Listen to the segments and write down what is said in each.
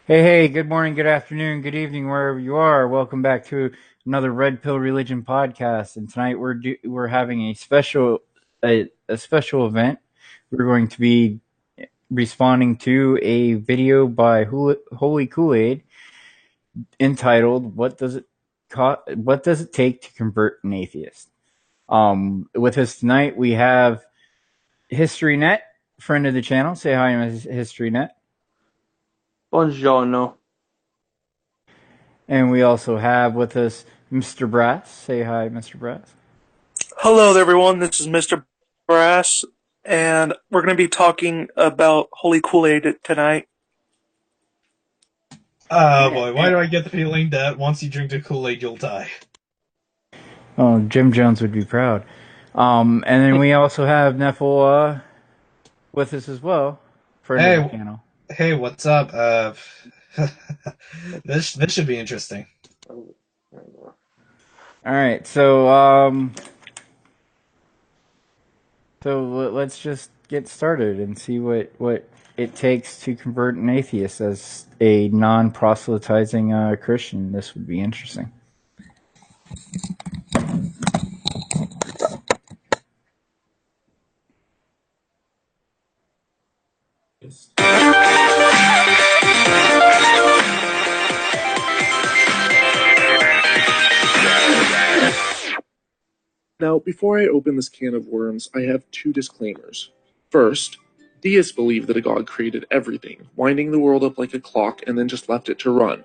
Hey, good morning, good afternoon, good evening, wherever you are. Welcome back to another Red Pill Religion podcast. And tonight we're having a special event. We're going to be responding to a video by Holy Koolaid entitled What does it take to convert an atheist?" With us tonight we have HistoryNet, friend of the channel. Say hi, HistoryNet. Buongiorno. And we also have with us Mr. Brass. Say hi, Mr. Brass. Hello there, everyone. This is Mr. Brass, and we're going to be talking about Holy Koolaid tonight. Oh boy, why do I get the feeling that once you drink the Kool-Aid, you'll die? Oh, Jim Jones would be proud. And then we also have Neffel with us as well, friend of the channel. Hey, what's up? This should be interesting. All right, so let's just get started and see what it takes to convert an atheist as a non-proselytizing Christian. This would be interesting. Now, before I open this can of worms, I have two disclaimers. First, deists believe that a god created everything, winding the world up like a clock and then just left it to run.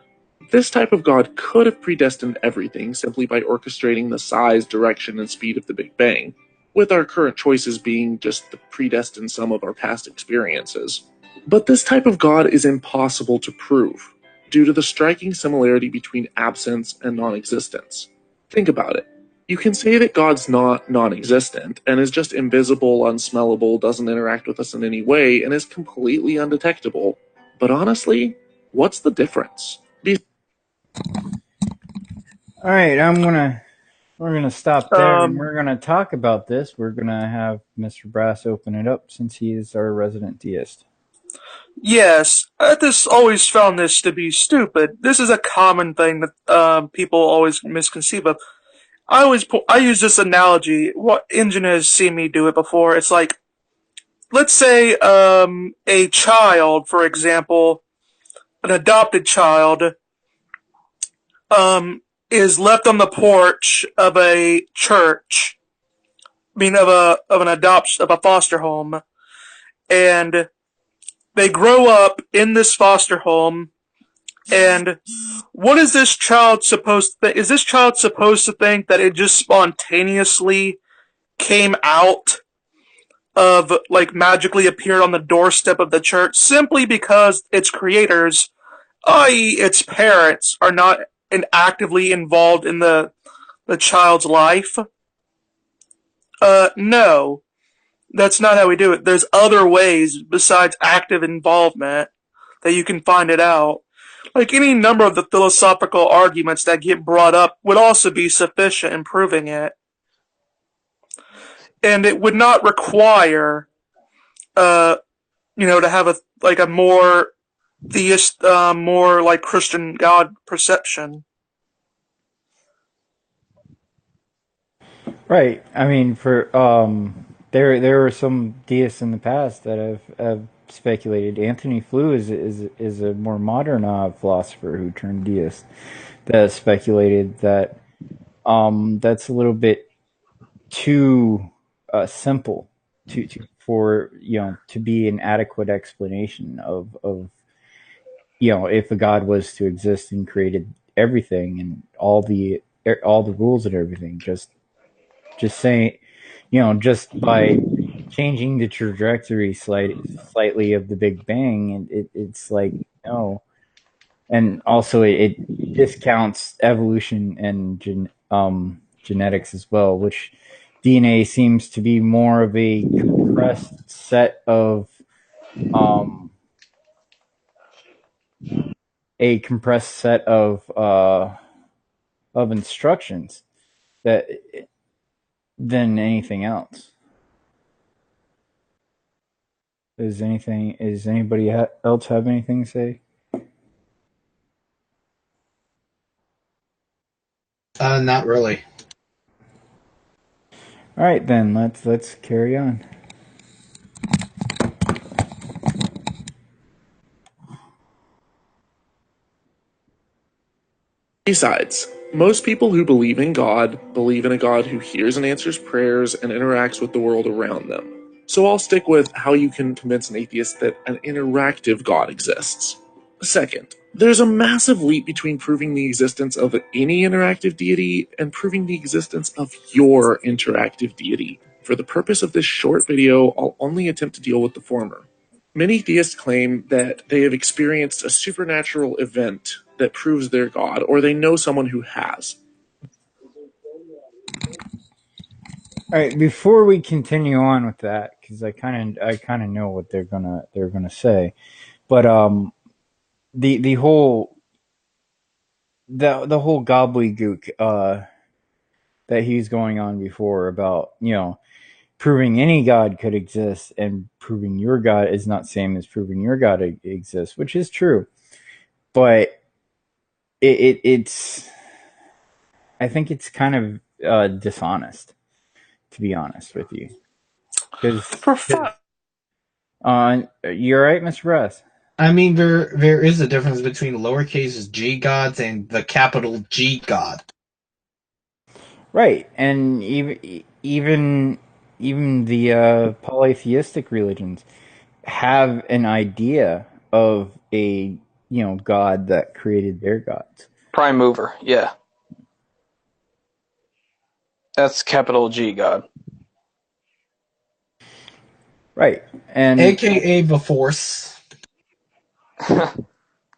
This type of god could have predestined everything simply by orchestrating the size, direction, and speed of the Big Bang, with our current choices being just the predestined sum of our past experiences. But this type of god is impossible to prove, due to the striking similarity between absence and non-existence. Think about it. You can say that God's not non-existent and is just invisible, unsmellable, doesn't interact with us in any way, and is completely undetectable. But honestly, what's the difference? All right, we're gonna stop there and we're gonna talk about this. We're gonna have Mr. Brass open it up since he is our resident deist. Yes, I just always found this to be stupid. This is a common thing that people always misconceive of. I use this analogy. What Engine has seen me do it before. It's like, let's say a child, for example, an adopted child, is left on the porch of a church. I mean, of a foster home, and they grow up in this foster home. And what is this child supposed to think? Is this child supposed to think that it just spontaneously came out of, like, magically appeared on the doorstep of the church simply because its creators, i.e. its parents, are not actively involved in the child's life? No. That's not how we do it. There's other ways besides active involvement that you can find it out. Like, any number of the philosophical arguments that get brought up would also be sufficient in proving it. And it would not require, to have a more theist, more like Christian God perception. Right. I mean, for there were some deists in the past that have speculated. Anthony Flew is a more modern philosopher who turned deist that has speculated that that's a little bit too simple for to be an adequate explanation of if a god was to exist and created everything and all the rules and everything, just saying, just by changing the trajectory slightly of the Big Bang, and it's like, no. And also it discounts evolution and genetics as well, which DNA seems to be more of um, a compressed set of instructions that than anything else. Is anybody else have anything to say? Not really. All right, then let's carry on. Besides, most people who believe in God believe in a God who hears and answers prayers and interacts with the world around them. So I'll stick with how you can convince an atheist that an interactive God exists. Second, there's a massive leap between proving the existence of any interactive deity and proving the existence of your interactive deity. For the purpose of this short video, I'll only attempt to deal with the former. Many theists claim that they have experienced a supernatural event that proves they're God, or they know someone who has. All right, before we continue on with that, because I kind of know what they're gonna say, but the whole the whole gobbledygook that he's going on before about proving any god could exist and proving your god is not same as proving your god exists, which is true, but it's I think it's kind of dishonest, to be honest with you, because For fun. you're right, Mr. Russ. I mean, there is a difference between lowercase g gods and the capital G God. Right, and even the polytheistic religions have an idea of a god that created their gods. Prime mover, yeah. That's capital G God. Right, and AKA the Force.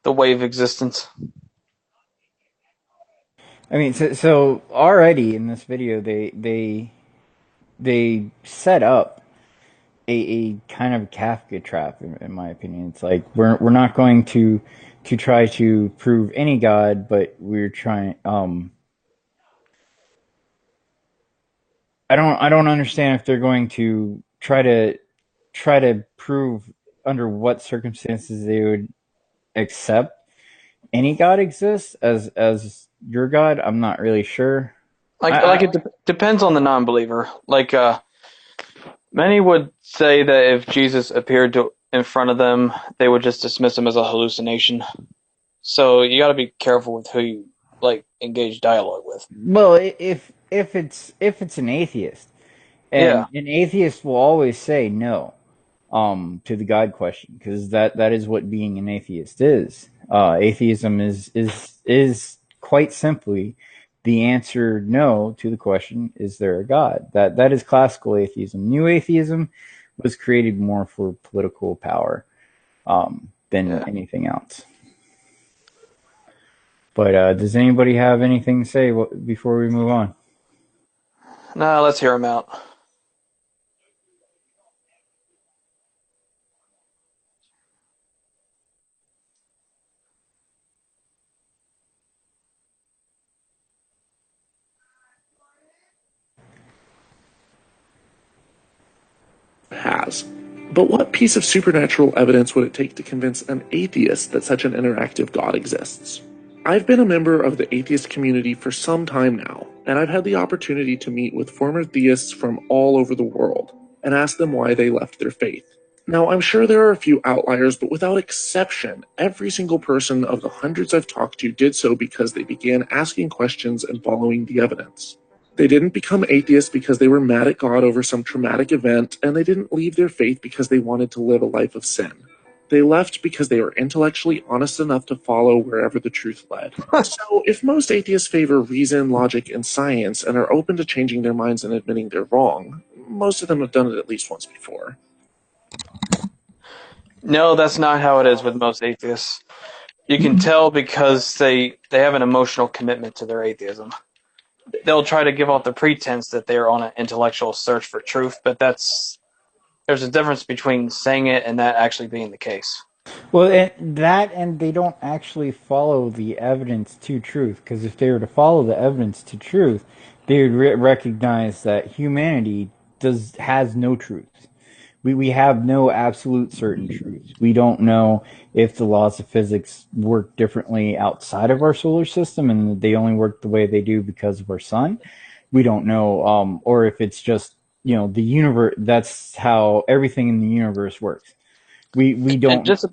The wave existence. I mean, so already in this video they set up a kind of Kafka trap, in my opinion. It's like we're not going to try to prove any god, but we're trying. I don't understand if they're going to try to prove under what circumstances they would accept any god exists as your god. I'm not really sure. Depends on the non-believer. Many would say that if Jesus appeared in front of them, they would just dismiss him as a hallucination. So you got to be careful with who you engage dialogue with. Well, if it's an atheist, and Yeah, an atheist will always say no to the God question, because that is what being an atheist is. Atheism is quite simply the answer no to the question, is there a God? That is classical atheism. New atheism was created more for political power than yeah. anything else. But does anybody have anything to say before we move on? Nah, let's hear him out. Has. But what piece of supernatural evidence would it take to convince an atheist that such an interactive God exists? I've been a member of the atheist community for some time now, and I've had the opportunity to meet with former theists from all over the world and ask them why they left their faith. Now, I'm sure there are a few outliers, but without exception, every single person of the hundreds I've talked to did so because they began asking questions and following the evidence. They didn't become atheists because they were mad at God over some traumatic event, and they didn't leave their faith because they wanted to live a life of sin. They left because they were intellectually honest enough to follow wherever the truth led. So, if most atheists favor reason, logic, and science and are open to changing their minds and admitting they're wrong, most of them have done it at least once before. No, that's not how it is with most atheists. You can tell because they have an emotional commitment to their atheism. They'll try to give off the pretense that they're on an intellectual search for truth, but there's a difference between saying it and that actually being the case. Well, and they don't actually follow the evidence to truth. Because if they were to follow the evidence to truth, they would recognize that humanity has no truth. We have no absolute certain truths. We don't know if the laws of physics work differently outside of our solar system and they only work the way they do because of our sun. We don't know, or if it's just, the universe. That's how everything in the universe works. We And don't. just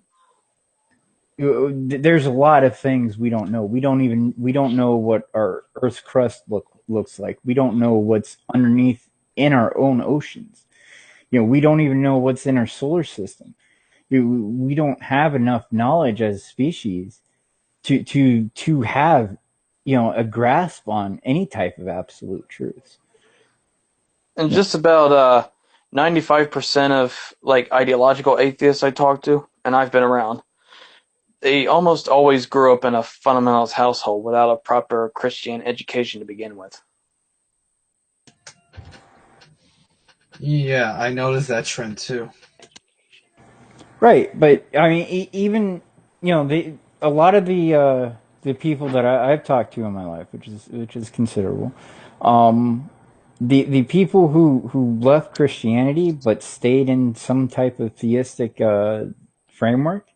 There's a lot of things we don't know. We don't know what our Earth's crust looks like. We don't know what's underneath in our own oceans. We don't even know what's in our solar system. We don't have enough knowledge as a species to have a grasp on any type of absolute truths. and just about 95% of like ideological atheists I talk to, and I've been around, they almost always grew up in a fundamentalist household without a proper Christian education to begin with. Yeah, I noticed that trend too. Right, but I mean, even a lot of the people that I've talked to in my life, which is considerable, the people who left Christianity but stayed in some type of theistic framework,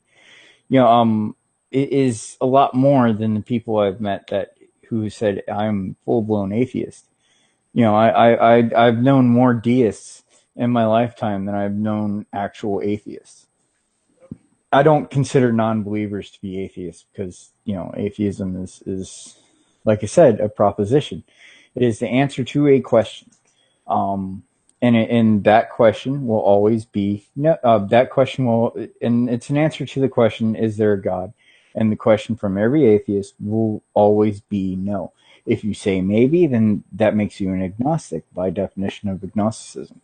it is a lot more than the people I've met that who said I'm full blown atheist. I've known more deists in my lifetime than I've known actual atheists. I don't consider non-believers to be atheists because atheism is like I said a proposition. It is the answer to a question, and that question will always be no. That question will, and it's an answer to the question: Is there a God? And the question from every atheist will always be no. If you say maybe, then that makes you an agnostic by definition of agnosticism.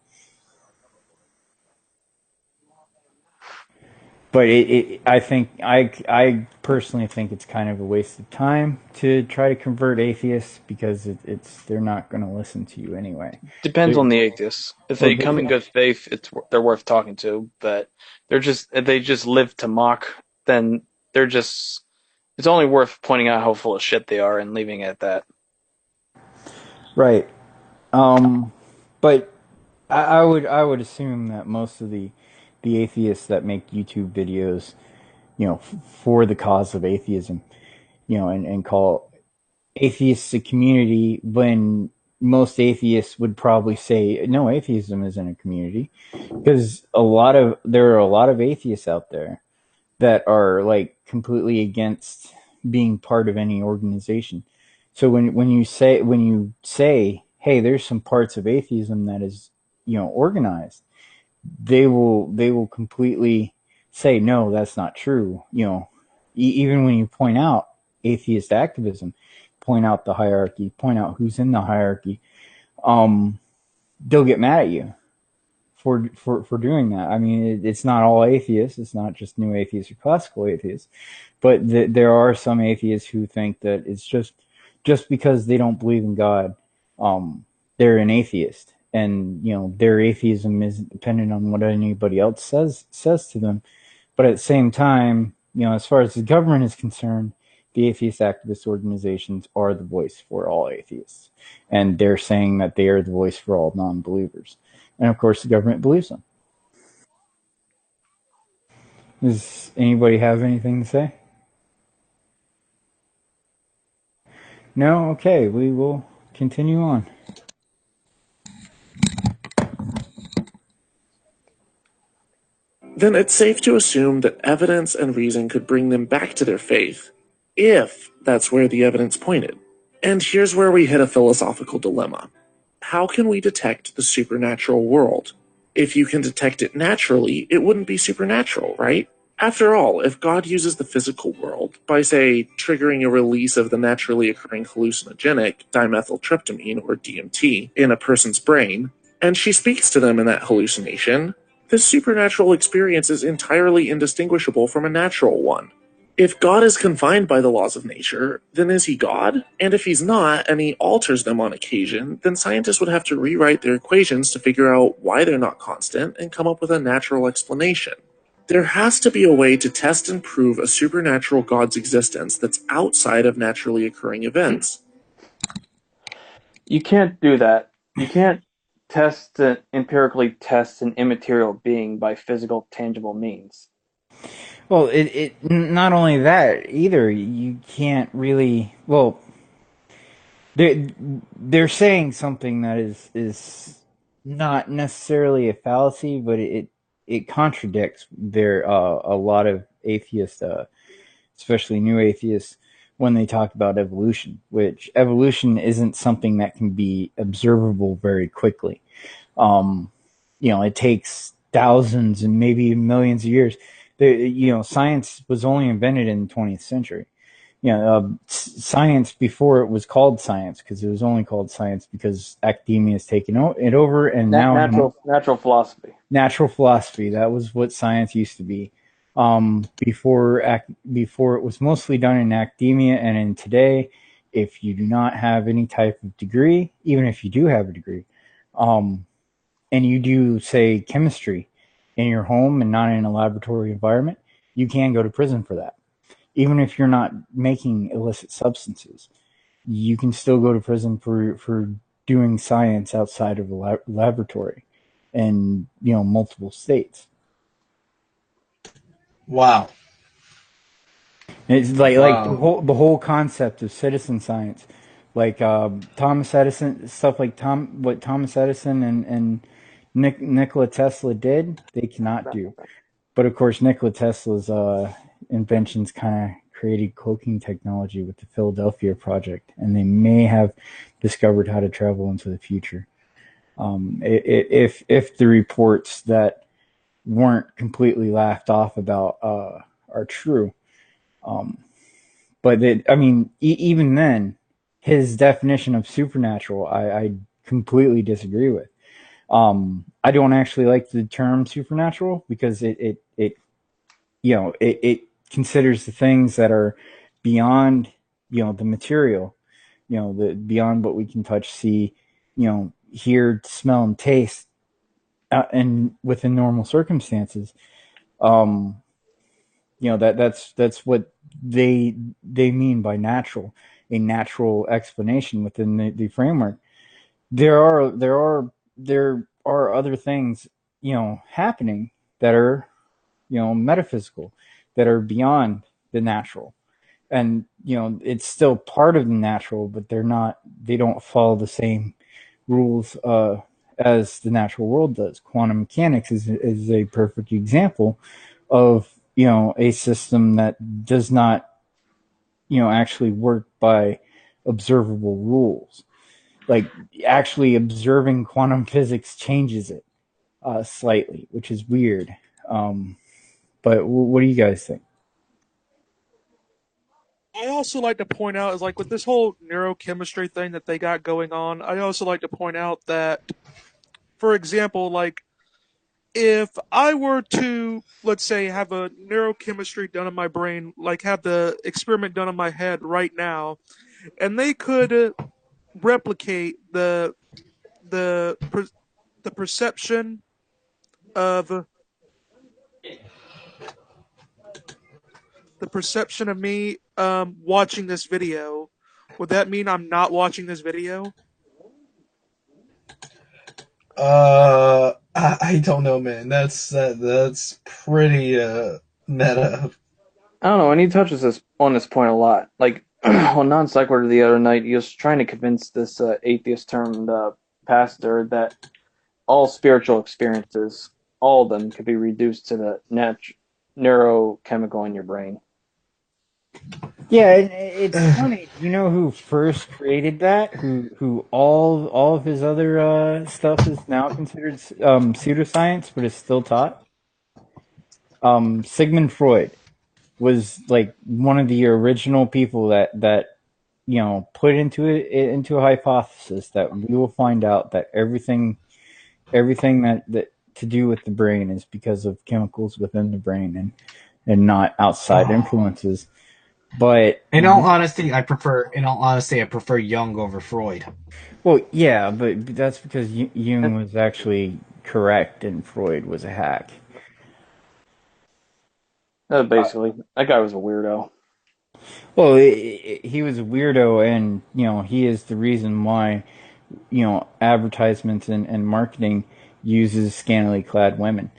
But I personally think it's kind of a waste of time to try to convert atheists because they're not going to listen to you anyway. Depends They're, on the atheists. If well, they come in good faith, they're worth talking to. But if they just live to mock, then they're just. It's only worth pointing out how full of shit they are and leaving it at that. right. But I would assume that most of the atheists that make YouTube videos, for the cause of atheism, and call atheists a community when most atheists would probably say no, atheism isn't a community because there are a lot of atheists out there that are like completely against being part of any organization. So when you say hey, there's some parts of atheism that is organized, they will completely say no, that's not true. Even when you point out atheist activism, point out the hierarchy, point out who's in the hierarchy, um, they'll get mad at you for doing that. I mean, it's not all atheists. It's not just new atheists or classical atheists, but there are some atheists who think that it's just because they don't believe in God, they're an atheist, and their atheism isn't dependent on what anybody else says to them. But at the same time, as far as the government is concerned, the atheist activist organizations are the voice for all atheists. And they're saying that they are the voice for all non-believers. And of course, the government believes them. Does anybody have anything to say? No? Okay, we will continue on. Then it's safe to assume that evidence and reason could bring them back to their faith, if that's where the evidence pointed. And here's where we hit a philosophical dilemma. How can we detect the supernatural world? If you can detect it naturally, it wouldn't be supernatural, right? After all, if God uses the physical world by, say, triggering a release of the naturally occurring hallucinogenic dimethyltryptamine, or DMT, in a person's brain, and she speaks to them in that hallucination, this supernatural experience is entirely indistinguishable from a natural one. If God is confined by the laws of nature, then is he God? And if he's not, and he alters them on occasion, then scientists would have to rewrite their equations to figure out why they're not constant and come up with a natural explanation. There has to be a way to test and prove a supernatural God's existence that's outside of naturally occurring events. You can't do that. You can't empirically tests an immaterial being by physical, tangible means. Well, it not only that either. You can't really. Well, they're saying something that is not necessarily a fallacy, but it contradicts their a lot of atheists, especially new atheists, when they talk about evolution, which evolution isn't something that can be observable very quickly. Um, it takes thousands and maybe millions of years. Science was only invented in the 20th century. Science before it was called science, because it was only called science because academia has taken it over, and now Natural philosophy. natural philosophy. That was what science used to be. Before it was mostly done in academia, and in today, if you do not have any type of degree, even if you do have a degree, um, and you do say chemistry in your home and not in a laboratory environment, you can go to prison for that. Even if you're not making illicit substances, you can still go to prison for doing science outside of a laboratory in multiple states. Wow. It's like the Wow. whole concept of citizen science, like Thomas Edison, stuff like what Thomas Edison and Nikola Tesla did, they cannot do. But of course, Nikola Tesla's inventions kind of created cloaking technology with the Philadelphia project, and they may have discovered how to travel into the future. If the reports that weren't completely laughed off about are true. But I mean, even then, his definition of supernatural, I completely disagree with. I don't actually like the term supernatural because it considers the things that are beyond the material, the beyond what we can touch, see, hear, smell, and taste, and within normal circumstances. Um, that's what they mean by natural, a natural explanation within the framework. There are other things happening that are metaphysical, that are beyond the natural, and it's still part of the natural, but they don't follow the same rules as the natural world does. Quantum mechanics is a perfect example of a system that does not actually work by observable rules. Like, actually observing quantum physics changes it slightly, which is weird. But what do you guys think? I also like to point out is like with this whole neurochemistry thing that they got going on. I also like to point out that, for example, like if I were to, let's say, have a neurochemistry done in my brain, like have the experiment done in my head right now, and they could replicate the the perception of the perception of me watching this video, would that mean I'm not watching this video? I don't know, man. That's pretty meta. I don't know, and he touches on this point a lot. Like on non sequitur the other night, he was trying to convince this atheist termed pastor that all spiritual experiences, all of them, could be reduced to the neurochemical in your brain. Yeah, it's funny. You know who first created that? Who all of his other stuff is now considered pseudoscience, but is still taught. Sigmund Freud was like one of the original people that put into a hypothesis that we will find out that everything that to do with the brain is because of chemicals within the brain, and not outside influences. But In all honesty, I prefer Jung over Freud. well, yeah, but that's because Jung was actually correct and Freud was a hack. Basically, that guy was a weirdo. Well, he was a weirdo, and he is the reason why advertisements and marketing uses scantily clad women.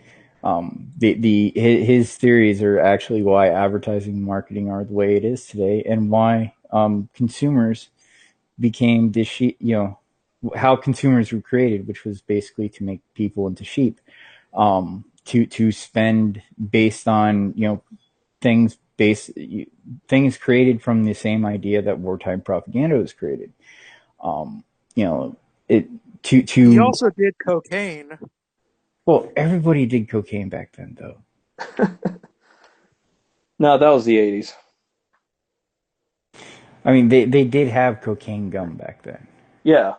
His theories are actually why advertising and marketing are the way it is today, and why consumers became this how consumers were created, which was basically to make people into sheep, to spend based on things based things created from the same idea that wartime propaganda was created. Um, you know, it to He to also did cocaine. well, everybody did cocaine back then, though. No, that was the 80s. I mean, they did have cocaine gum back then. Yeah,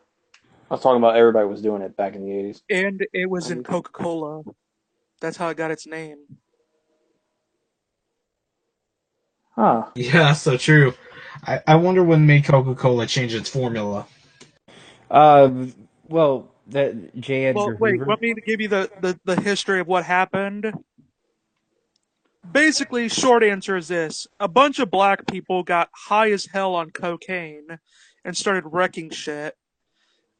I was talking about everybody was doing it back in the 80s. And it was in Coca-Cola. That's how it got its name. Huh. Yeah, so true. I wonder when made Coca-Cola change its formula. Uh, well, that J. Well, Edgar wait, Hoover. want me to give you the history of what happened? Basically, short answer is this. A bunch of black people got high as hell on cocaine and started wrecking shit.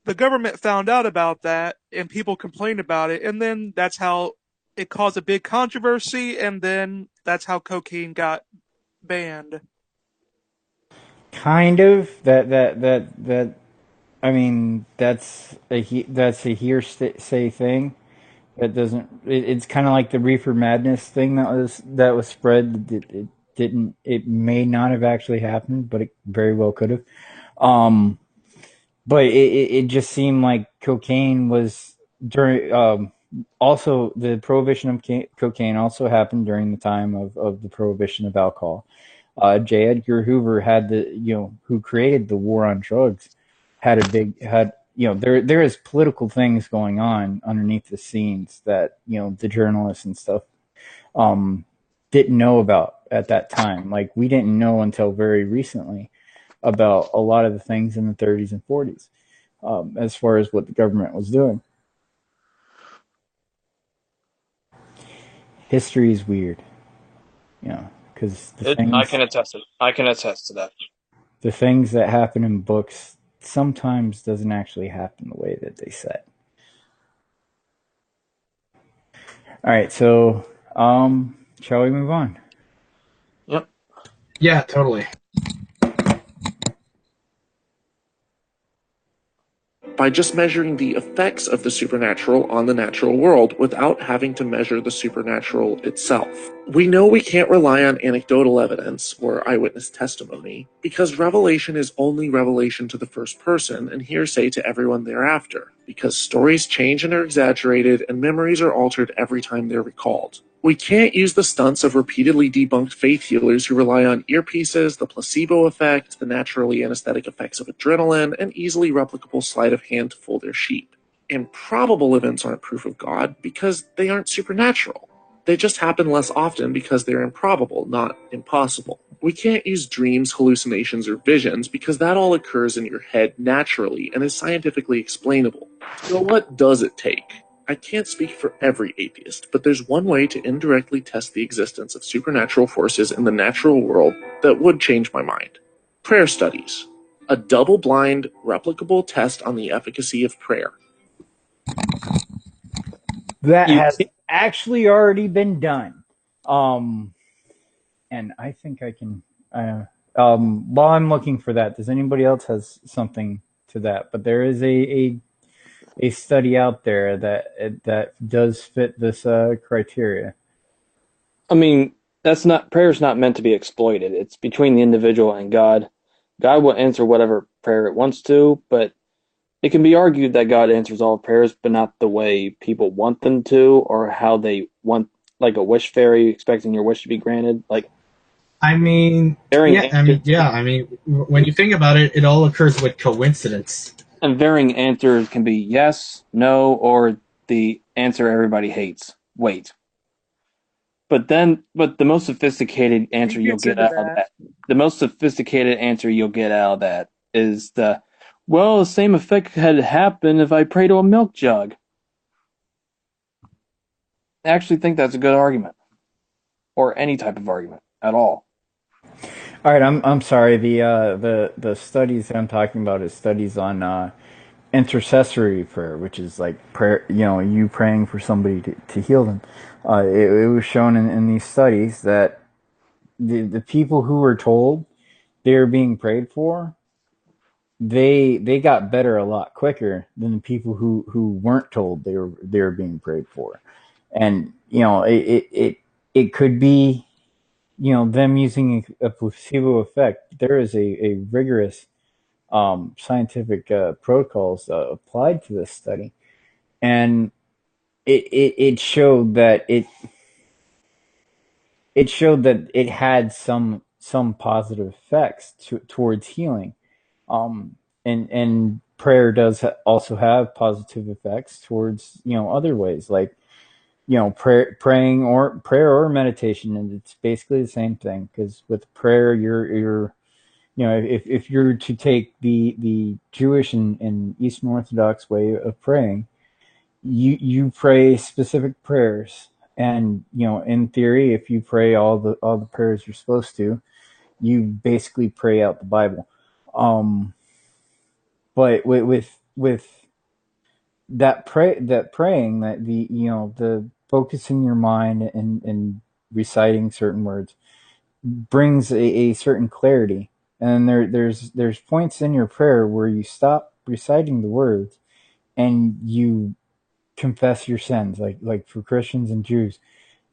The government found out about that and people complained about it, and then that's how it caused a big controversy, and then that's how cocaine got banned. Kind of that. I mean, that's a hearsay thing. That doesn't. It's kind of like the reefer madness thing that was spread. It didn't. It may not have actually happened, but it very well could have. Um, but it just seemed like cocaine was during. Also, the prohibition of cocaine also happened during the time of the prohibition of alcohol. J. Edgar Hoover had who created the war on drugs, had there is political things going on underneath the scenes that the journalists and stuff um didn't know about at that time. Like, we didn't know until very recently about a lot of the things in the 30s and 40s, as far as what the government was doing. History is weird, because I can attest it. I can attest to that. the things that happen in books sometimes doesn't actually happen the way that they said. All right, so shall we move on? Yep. Yeah, totally. By just measuring the effects of the supernatural on the natural world without having to measure the supernatural itself. We know we can't rely on anecdotal evidence or eyewitness testimony because revelation is only revelation to the first person and hearsay to everyone thereafter, because stories change and are exaggerated and memories are altered every time they're recalled. We can't use the stunts of repeatedly debunked faith healers who rely on earpieces, the placebo effect, the naturally anesthetic effects of adrenaline, and easily replicable sleight of hand to fool their sheep. Improbable events aren't proof of God because they aren't supernatural. They just happen less often because they're improbable, not impossible. We can't use dreams, hallucinations, or visions because that all occurs in your head naturally and is scientifically explainable. So what does it take? I can't speak for every atheist, but there's one way to indirectly test the existence of supernatural forces in the natural world that would change my mind. Prayer studies. A double-blind, replicable test on the efficacy of prayer. That You has actually already been done. Um, and I think I can. While I'm looking for that, does anybody else has something to that? But there is a study out there that does fit this criteria. I mean, that's not prayer's not meant to be exploited. It's between the individual and God. God will answer whatever prayer it wants to, but it can be argued that God answers all prayers, but not the way people want them to, or how they want, like a wish fairy expecting your wish to be granted. Like I mean, varying yeah, I answers mean, yeah, I mean, when you think about it, it all occurs with coincidence. and varying answers can be yes, no, or the answer everybody hates. Wait. But the most sophisticated He answer you'll gets get into out of that. that, the most sophisticated answer you'll get out of that is well, the same effect had happened if I pray to a milk jug. I actually think that's a good argument, or any type of argument at all. All right, I'm sorry. The studies that I'm talking about is studies on intercessory prayer, which is like prayer, you praying for somebody to heal them. It was shown in these studies that the people who were told they were being prayed for, they got better a lot quicker than the people who weren't told they were being prayed for. And it could be them using a placebo effect. There is a rigorous scientific protocols applied to this study, and it showed that it had some positive effects towards healing. Um, and prayer does also have positive effects towards other ways, like prayer or meditation, and it's basically the same thing, because with prayer you're if you're to take the Jewish and Eastern Orthodox way of praying, you pray specific prayers, and in theory, if you pray all the prayers you're supposed to, you basically pray out the Bible. Um, but with that praying, that the focusing your mind and reciting certain words brings a certain clarity. And there's points in your prayer where you stop reciting the words and you confess your sins, like for Christians and Jews.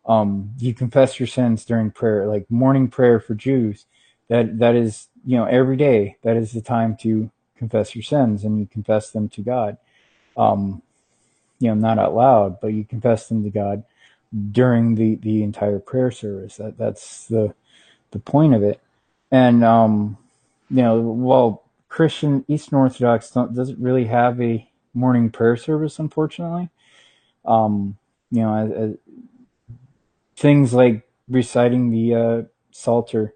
You confess your sins during prayer, like morning prayer for Jews. That is, every day. That is the time to confess your sins, and you confess them to God. Um, not out loud, but you confess them to God during the entire prayer service. That's the point of it. And well, Christian Eastern Orthodox doesn't really have a morning prayer service, unfortunately. Um, things like reciting the Psalter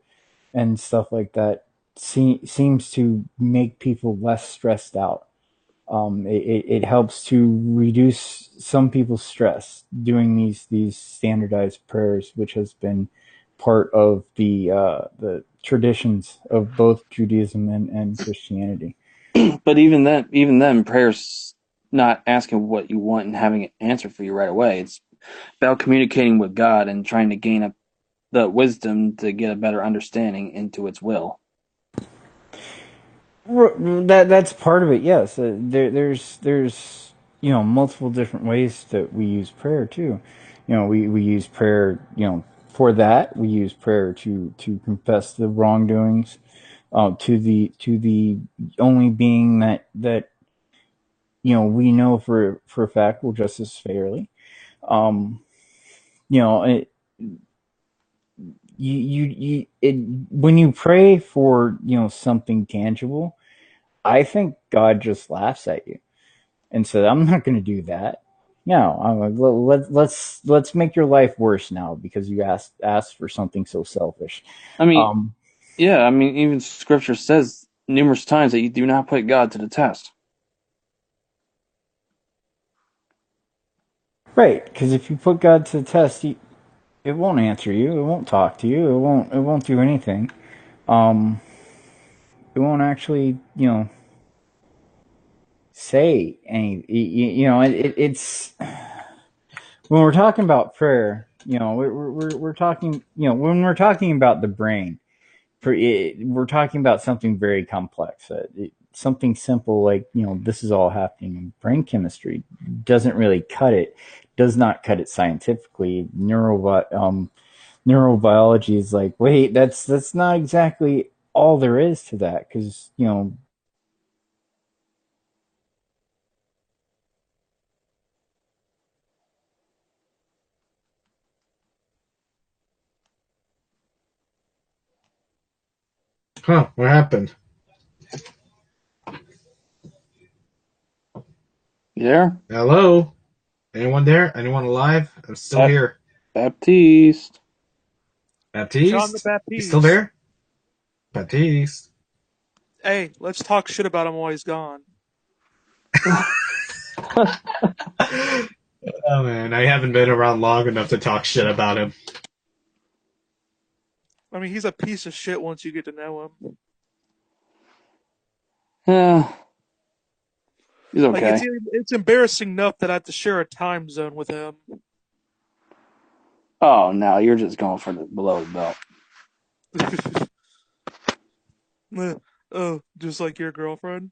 and stuff like that seems to make people less stressed out. It helps to reduce some people's stress doing these standardized prayers, which has been part of the traditions of both Judaism and Christianity. But even then, prayer's not asking what you want and having it answered for you right away. It's about communicating with God and trying to gain the wisdom to get a better understanding into its will. That's part of it. Yes, there's multiple different ways that we use prayer too. We use prayer for that. We use prayer to confess the wrongdoings to the only being that we know for a fact will judge us fairly. Um, you know it, when you pray for something tangible, I think God just laughs at you and said, "I'm not going to do that." No, I'm like, let's make your life worse now because you asked for something so selfish. I mean, Um, yeah, I mean, even Scripture says numerous times that you do not put God to the test. right, because if you put God to the test, it won't answer you. It won't talk to you. It won't do anything. Um, it won't actually say any. It's when we're talking about prayer. We're talking. When we're talking about the brain, we're talking about something very complex. Something simple like this is all happening in brain chemistry doesn't really cut it. Does not cut it scientifically. Neurobiology is like, wait, that's not exactly all there is to that, because Huh, what happened? Yeah, Hello? Anyone there? Anyone alive? I'm still here. Baptiste. John the Baptiste? You still Baptiste. there? Baptiste? Hey, let's talk shit about him while he's gone. Oh man, I haven't been around long enough to talk shit about him. I mean, he's a piece of shit once you get to know him. Yeah, He's okay. Like it's embarrassing enough that I have to share a time zone with him. Oh no, you're just going for the below the belt. Oh, just like your girlfriend.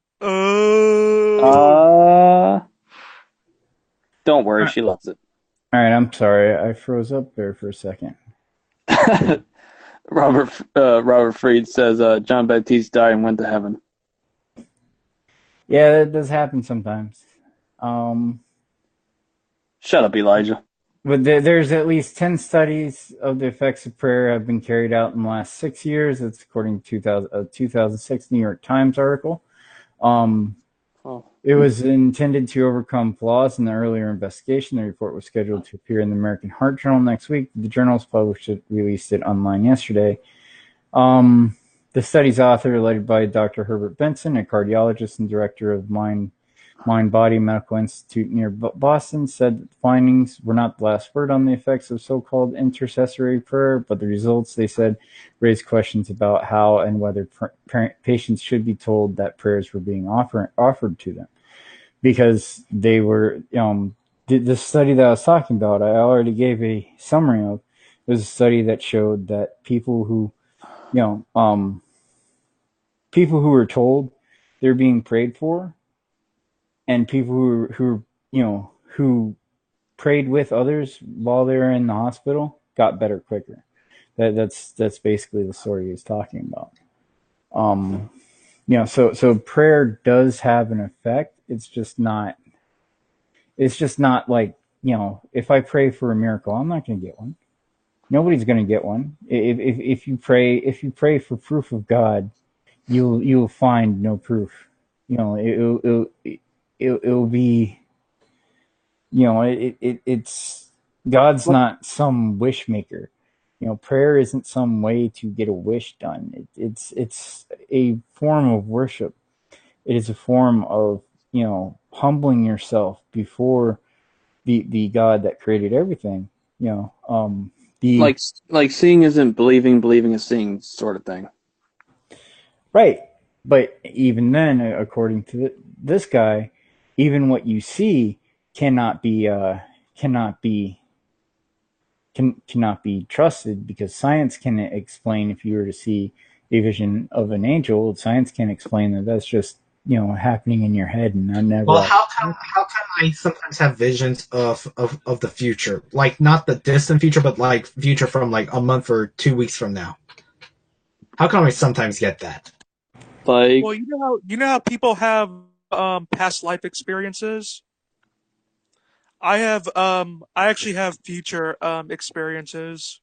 Don't worry, she loves it. All right, I'm sorry. I froze up there for a second. Robert Freed says John Baptiste died and went to heaven. Yeah, that does happen sometimes. Shut up, Elijah. But there's at least 10 studies of the effects of prayer have been carried out in the last 6 years. That's according to a 2006 New York Times article. It was intended to overcome flaws in the earlier investigation. The report was scheduled to appear in the American Heart Journal next week. The journals released it online yesterday. The study's author, led by Dr. Herbert Benson, a cardiologist and director of Mind-Body Medical Institute near Boston, said that the findings were not the last word on the effects of so-called intercessory prayer, but the results, they said, raised questions about how and whether patients should be told that prayers were being offered to them. Because they were, the study that I was talking about, I already gave a summary of, it was a study that showed that people who were told they're being prayed for, and people who prayed with others while they were in the hospital got better quicker. That's basically the story he's talking about. So prayer does have an effect. It's just not like, if I pray for a miracle, I'm not going to get one. Nobody's going to get one. If you pray for proof of God, you'll find no proof. It'll be, it's God's not some wish maker. Prayer isn't some way to get a wish done. It's a form of worship. It is a form of, humbling yourself before the God that created everything. Like seeing isn't believing, believing is seeing, sort of thing. Right. But even then, according to this guy, even what you see cannot be trusted, because science can explain, if you were to see a vision of an angel, science can explain that that's just happening in your head and never. Well, how come I sometimes have visions of the future, like not the distant future, but like future from like a month or 2 weeks from now? How come I sometimes get that? Like, well, you know how people have past life experiences. I actually have future experiences.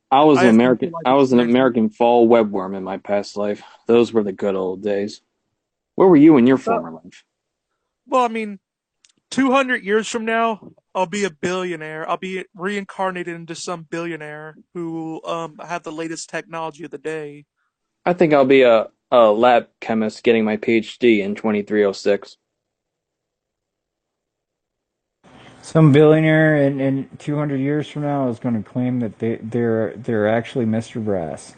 I was I an have American. future life I was an experiences. American fall webworm in my past life. Those were the good old days. Where were you in your former life? Well, I mean, 200 years from now, I'll be a billionaire. I'll be reincarnated into some billionaire who have the latest technology of the day. I think I'll be a lab chemist getting my PhD in 2306. Some billionaire in 200 years from now is going to claim that they're actually Mr. Brass.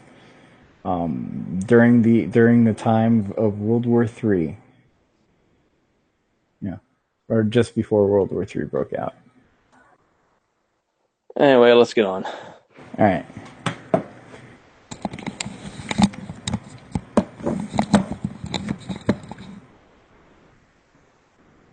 During the time of World War III, or just before World War III broke out. Anyway, let's get on. All right.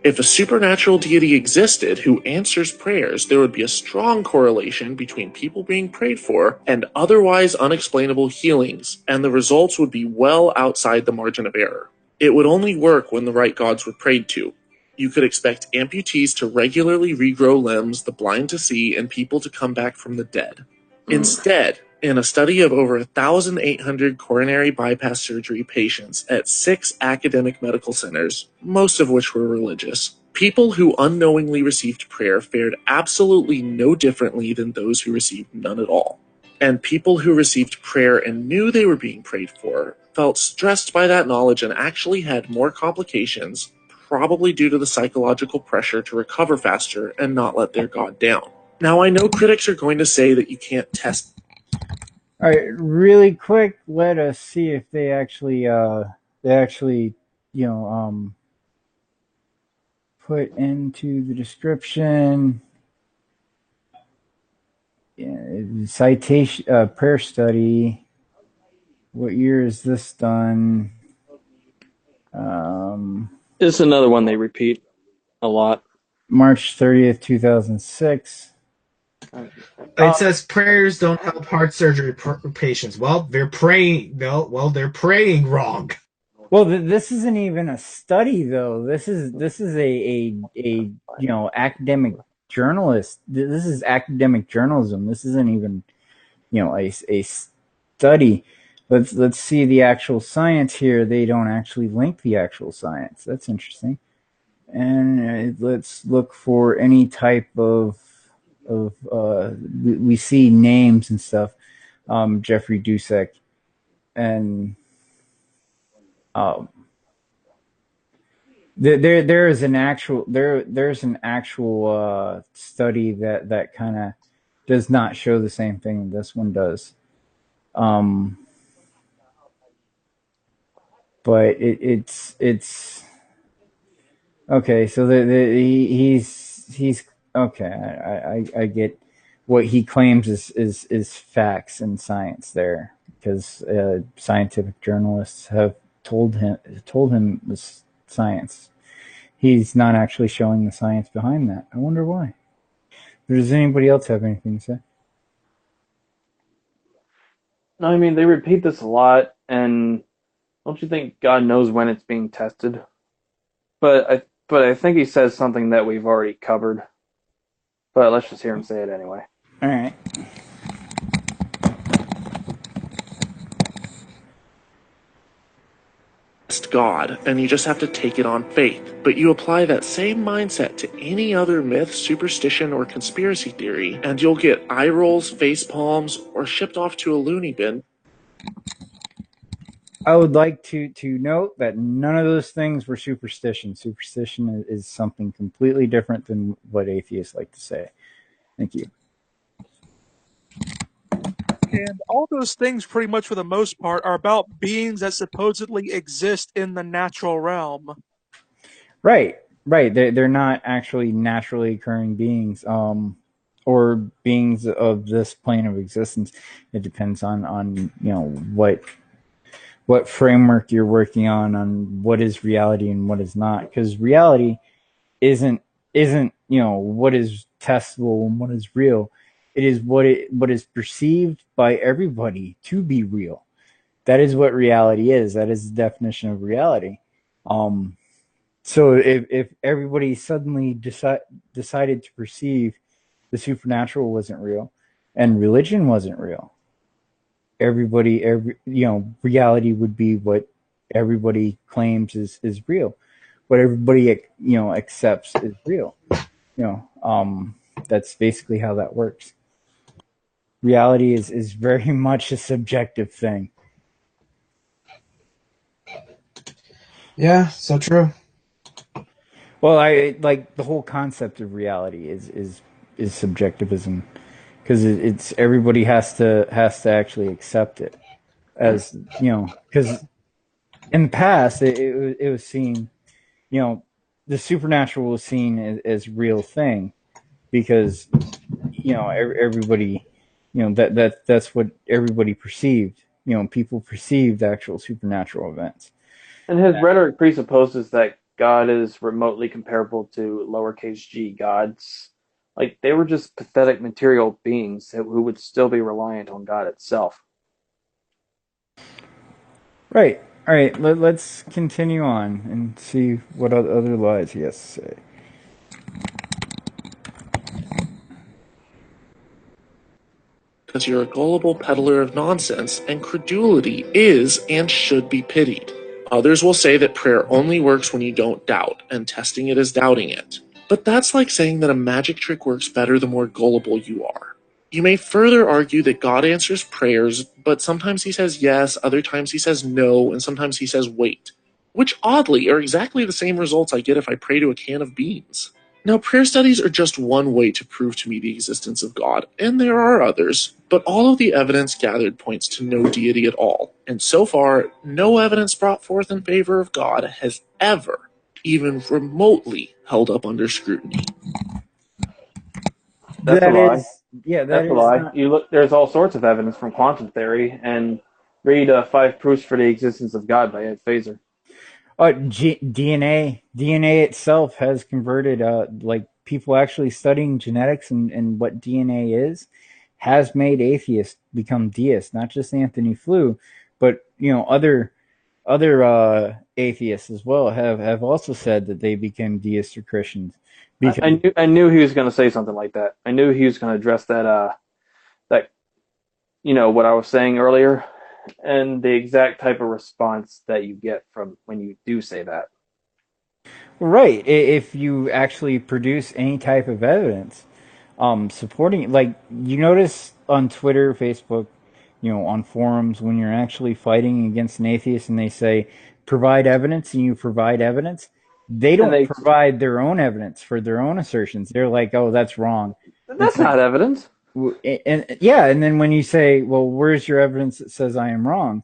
If a supernatural deity existed who answers prayers, there would be a strong correlation between people being prayed for and otherwise unexplainable healings, and the results would be well outside the margin of error. It would only work when the right gods were prayed to. You could expect amputees to regularly regrow limbs, the blind to see, and people to come back from the dead. Instead, in a study of over 1,800 coronary bypass surgery patients at 6 academic medical centers, most of which were religious, people who unknowingly received prayer fared absolutely no differently than those who received none at all. And people who received prayer and knew they were being prayed for felt stressed by that knowledge and actually had more complications, probably due to the psychological pressure to recover faster and not let their God down. Now, I know critics are going to say that you can't test. All right, really quick, let us see if they actually, put into the description. Citation, prayer study. What year is this done? It's another one they repeat a lot. March 30th, 2006. It says prayers don't help heart surgery patients. Well, they're praying. Well, they're praying wrong. Well, this isn't even a study, though. This is a academic journalist. This is academic journalism. This isn't even a study. Let's see the actual science here. They don't actually link the actual science. That's interesting. And let's look for any type of we see names and stuff. Jeffrey Dusek and there's an actual study that kind of does not show the same thing this one does. But it's okay. So he's okay. I get what he claims is facts and science there, because scientific journalists have told him this science. He's not actually showing the science behind that. I wonder why. Does anybody else have anything to say? No, I mean, they repeat this a lot, and don't you think God knows when it's being tested? But I think he says something that we've already covered. But let's just hear him say it anyway. All right. God, and you just have to take it on faith. But you apply that same mindset to any other myth, superstition, or conspiracy theory, and you'll get eye rolls, face palms, or shipped off to a loony bin. I would like to note that none of those things were superstition. Superstition is something completely different than what atheists like to say. Thank you. And all those things, pretty much for the most part, are about beings that supposedly exist in the natural realm. Right. They're not actually naturally occurring beings, or beings of this plane of existence. It depends on what framework you're working on what is reality and what is not. Because reality isn't what is testable and what is real. It is what is perceived by everybody to be real. That is what reality is. That is the definition of reality. So if everybody suddenly decided to perceive the supernatural wasn't real and religion wasn't real, reality would be what everybody claims is real, what everybody accepts is real. That's basically how that works. Reality is very much a subjective thing. Yeah, so true. Well, I like the whole concept of reality is subjectivism, because it's everybody has to actually accept it as because in the past it was seen, the supernatural was seen as real thing, because everybody that's what everybody perceived. People perceived actual supernatural events. And his rhetoric presupposes that God is remotely comparable to lowercase g gods. Like, they were just pathetic material beings who would still be reliant on God itself. Right. All right. Let's continue on and see what other lies he has to say. Because you're a gullible peddler of nonsense, and credulity is and should be pitied. Others will say that prayer only works when you don't doubt, and testing it is doubting it. But that's like saying that a magic trick works better the more gullible you are. You may further argue that God answers prayers, but sometimes he says yes, other times he says no, and sometimes he says wait. Which, oddly, are exactly the same results I get if I pray to a can of beans. Now, prayer studies are just one way to prove to me the existence of God, and there are others, but all of the evidence gathered points to no deity at all, and so far, no evidence brought forth in favor of God has ever even remotely held up under scrutiny. That's a That lie. is, yeah, that That's a is lie. not. You look. There's all sorts of evidence from quantum theory, and read Five Proofs for the Existence of God by Ed Fazer. DNA itself has converted, like people actually studying genetics and what DNA is, has made atheists become deists. Not just Anthony Flew, but other atheists as well have also said that they became deists or Christians because I knew he was going to say something like that. I knew he was going to address that what I was saying earlier, and the exact type of response that you get from when you do say that. right, if you actually produce any type of evidence supporting, like you notice on Twitter, Facebook, on forums, when you're actually fighting against an atheist and they say provide evidence, and you provide evidence, they And don't provide their own evidence for their own assertions. They're like, oh, that's wrong. It's that's like, not evidence. and yeah, and then when you say, well, where's your evidence that says I am wrong,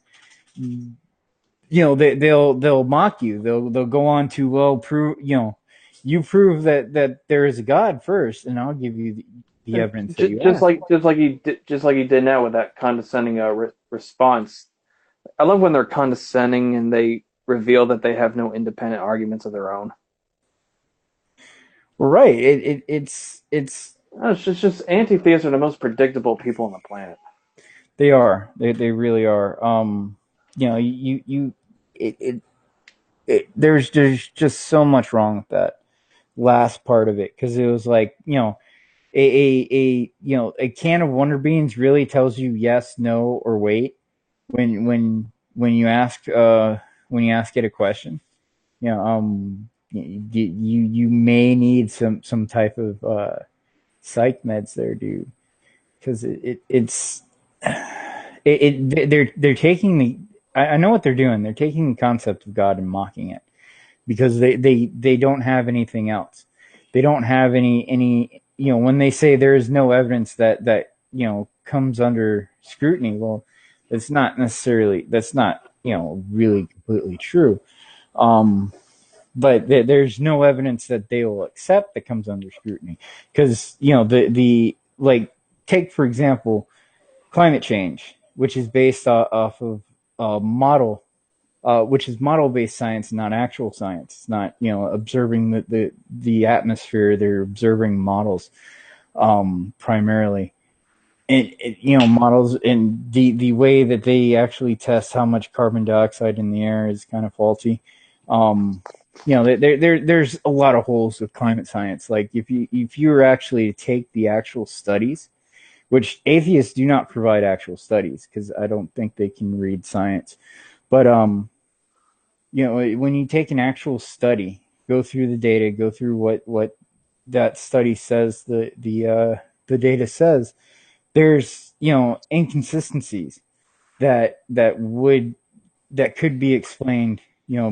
they'll mock you. They'll go on to, well, prove, you prove that there is a God first, and I'll give you the evidence that you Just ask. like he did now with that condescending response. I love when they're condescending and they reveal that they have no independent arguments of their own. Right. It's It's just anti-theists are the most predictable people on the planet. they are. They really are. You there's just so much wrong with that last part of it, because it was like, a can of Wonder Beans really tells you yes, no, or wait when you ask it a question. You may need some type of psych meds there, dude, because they're taking the, I know what they're doing. They're taking the concept of God and mocking it, because they don't have anything else. They don't have any, when they say there is no evidence that comes under scrutiny. Well, that's not really completely true. Um, but there's no evidence that they will accept that comes under scrutiny, because the like, take for example climate change, which is based off of a model, which is model based science, not actual science. It's not observing the atmosphere. They're observing models primarily. And models, and the way that they actually test how much carbon dioxide in the air is kind of faulty. Um, there's a lot of holes with climate science. Like, if you were actually to take the actual studies, which atheists do not provide actual studies, because I don't think they can read science. But when you take an actual study, go through the data, go through what that study says, the data says, there's inconsistencies that could be explained,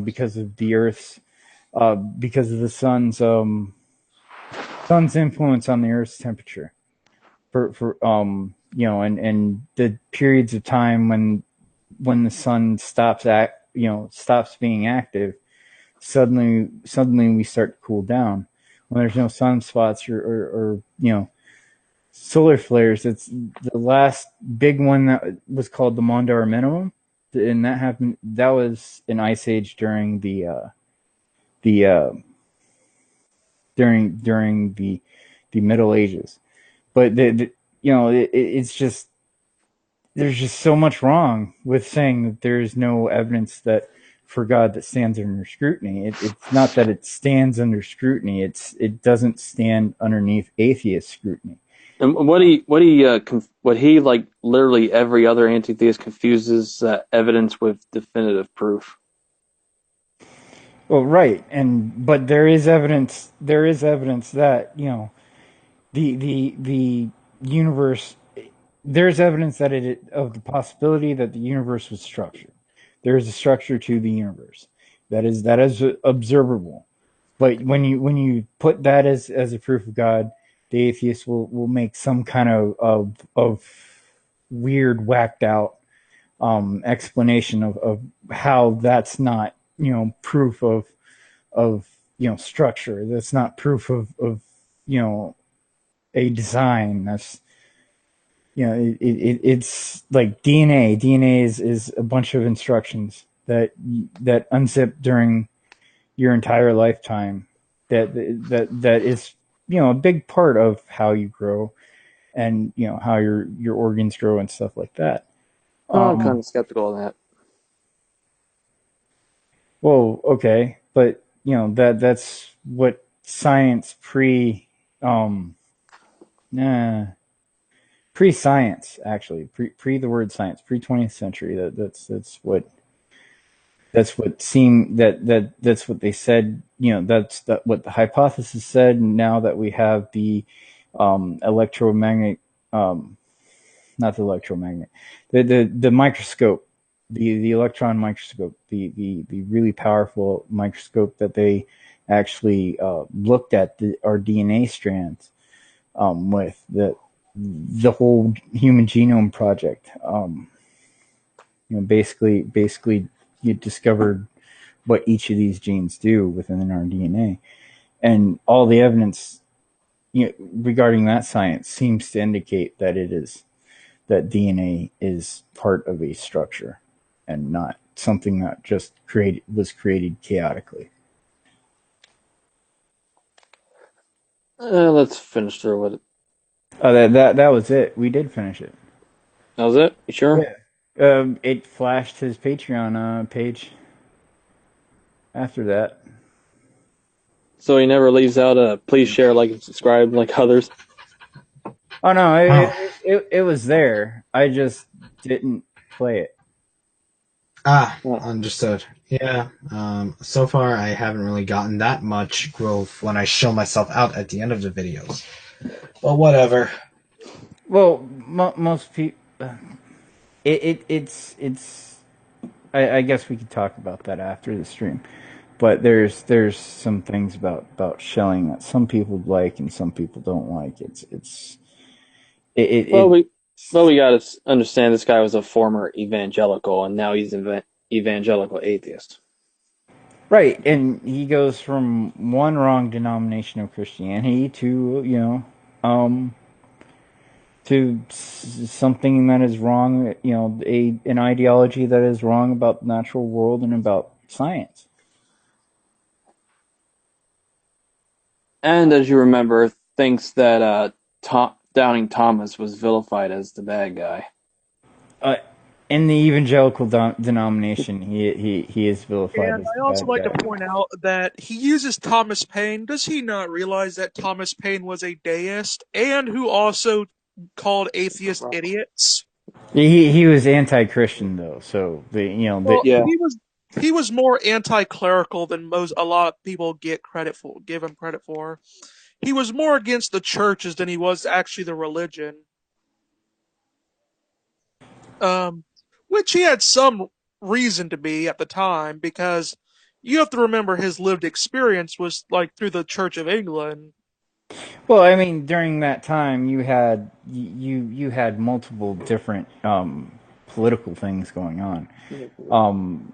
because of the Earth's, because of the sun's influence on the Earth's temperature, for and the periods of time when the sun stops being active. Suddenly we start to cool down when there's no sunspots, or solar flares. It's the last big one that was called the Mondar minimum, and that was an ice age during the during the Middle Ages. But it's just, there's just so much wrong with saying that there's no evidence that for God that stands under scrutiny. It's not that it stands under scrutiny. It doesn't stand underneath atheist scrutiny. And what he like literally every other anti-theist confuses evidence with definitive proof. Well, right, but there is evidence. There is evidence that the universe. There's evidence that of the possibility that the universe was structured. There is a structure to the universe that is observable. But when you put that as a proof of God, the atheist will make some kind of weird, whacked out explanation of how that's not proof of structure. That's not proof of a design. That's it's like DNA. DNA is a bunch of instructions that unzip during your entire lifetime. That is a big part of how you grow and how your organs grow and stuff like that. I'm kind of skeptical of that. Well, okay, but that's what science nah, pre-science actually pre the word science pre 20th century that's what seemed that's what they said. What the hypothesis said. And now that we have the electromagnet, not the electromagnet, the microscope, the electron microscope, the really powerful microscope that they actually looked at our DNA strands with the whole human genome project. Basically, you discovered what each of these genes do within our DNA, and all the evidence regarding that science seems to indicate that that DNA is part of a structure and not something that just was created chaotically. Let's finish through with it. That was it. We did finish it. That was it? You sure? Yeah. It flashed his Patreon page after that. So he never leaves out a please share, like, and subscribe like others? Oh no, it was there. I just didn't play it. Understood. Yeah. So far, I haven't really gotten that much growth when I show myself out at the end of the videos. But whatever. Well, most people, it's. I guess we could talk about that after the stream, but there's some things about shelling that some people like and some people don't like. We got to understand this guy was a former evangelical, and now he's an evangelical atheist. Right, and he goes from one wrong denomination of Christianity to to something that is wrong, an ideology that is wrong about the natural world and about science. And as you remember, thinks that Doubting Thomas was vilified as the bad guy. In the evangelical denomination, he is vilified. And I also like to point out that he uses Thomas Paine. Does he not realize that Thomas Paine was a deist and who also called atheists idiots? He was anti-Christian though, so he was more anti-clerical than a lot of people give him credit for. He was more against the churches than he was actually the religion. Which he had some reason to be at the time, because you have to remember his lived experience was like through the Church of England. Well, I mean, during that time, you had multiple different political things going on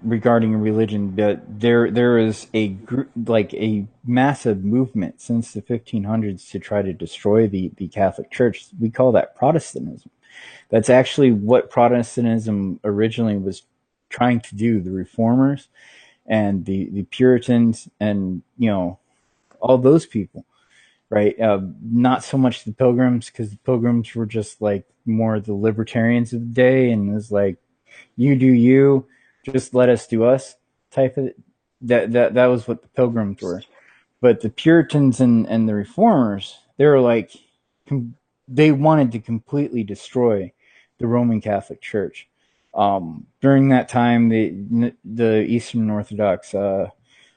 regarding religion, but there is a group, like a massive movement since the 1500s to try to destroy the Catholic Church. We call that Protestantism. That's actually what Protestantism originally was trying to do. The Reformers and the Puritans and all those people, right? Not so much the Pilgrims, because the Pilgrims were just like more the libertarians of the day, and it was like, you do you, just let us do us type of that was what the Pilgrims were. But the Puritans and the Reformers, they were like, they wanted to completely destroy the Roman Catholic Church. During that time, the Eastern Orthodox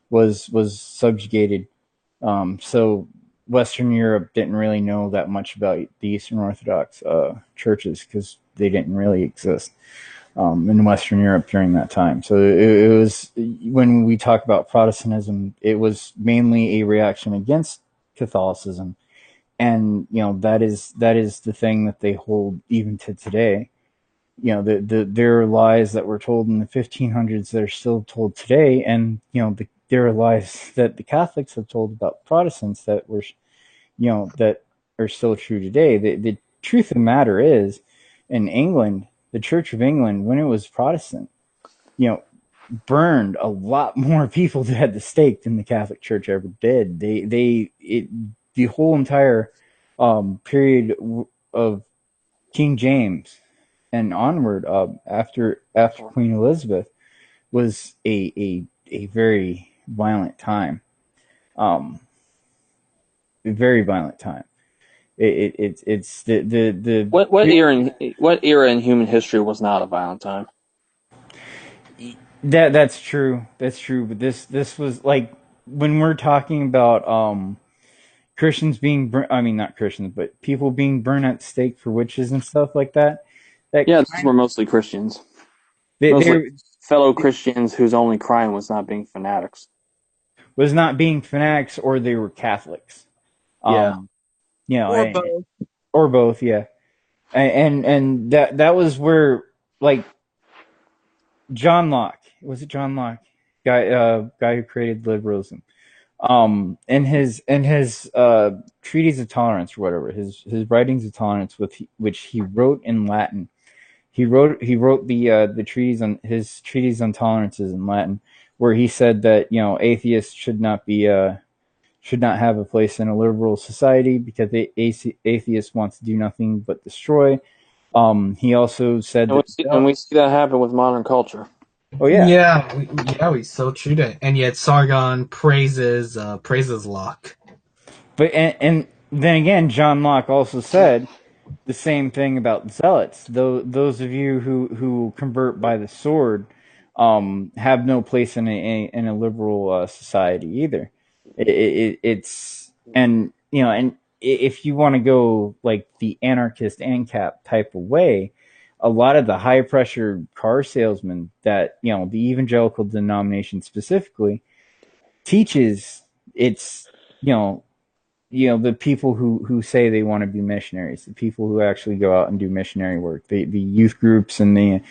was subjugated. So Western Europe didn't really know that much about the Eastern Orthodox churches, because they didn't really exist in Western Europe during that time. So it was, when we talk about Protestantism, it was mainly a reaction against Catholicism. And that is the thing that they hold even to today. There are lies that were told in the 1500s that are still told today, and there are lies that the Catholics have told about Protestants that were, that are still true today. The truth of the matter is, in England, the Church of England, when it was Protestant, burned a lot more people at the stake than the Catholic Church ever did. The whole entire period of King James and onward, after Queen Elizabeth, was a very violent time. A very violent time. It's the what era in human history was not a violent time? that's true. That's true. But this was like, when we're talking about Christians being I mean, not Christians, but people being burned at stake for witches and stuff like that. That Yeah, these were mostly Christians. Mostly fellow Christians whose only crime was not being fanatics. Was not being fanatics, or they were Catholics. Yeah. Or both. Or both, yeah. And that was where, like, John Locke, was it John Locke, guy who created liberalism, in his treatise of tolerance, or whatever, his writings of tolerance, which he wrote in Latin. He wrote the treatise on his treatise on tolerances in Latin, where he said that atheists should not have a place in a liberal society, because the atheist wants to do nothing but destroy. He also said and we see that happen with modern culture. Oh yeah, we so true that, and yet Sargon praises Locke. But and then again, John Locke also said the same thing about zealots. Those of you who convert by the sword have no place in a liberal society either. It's and if you want to go like the anarchist ANCAP type of way, a lot of the high pressure car salesmen that the evangelical denomination specifically teaches, it's the people who say they want to be missionaries, the people who actually go out and do missionary work, the youth groups and the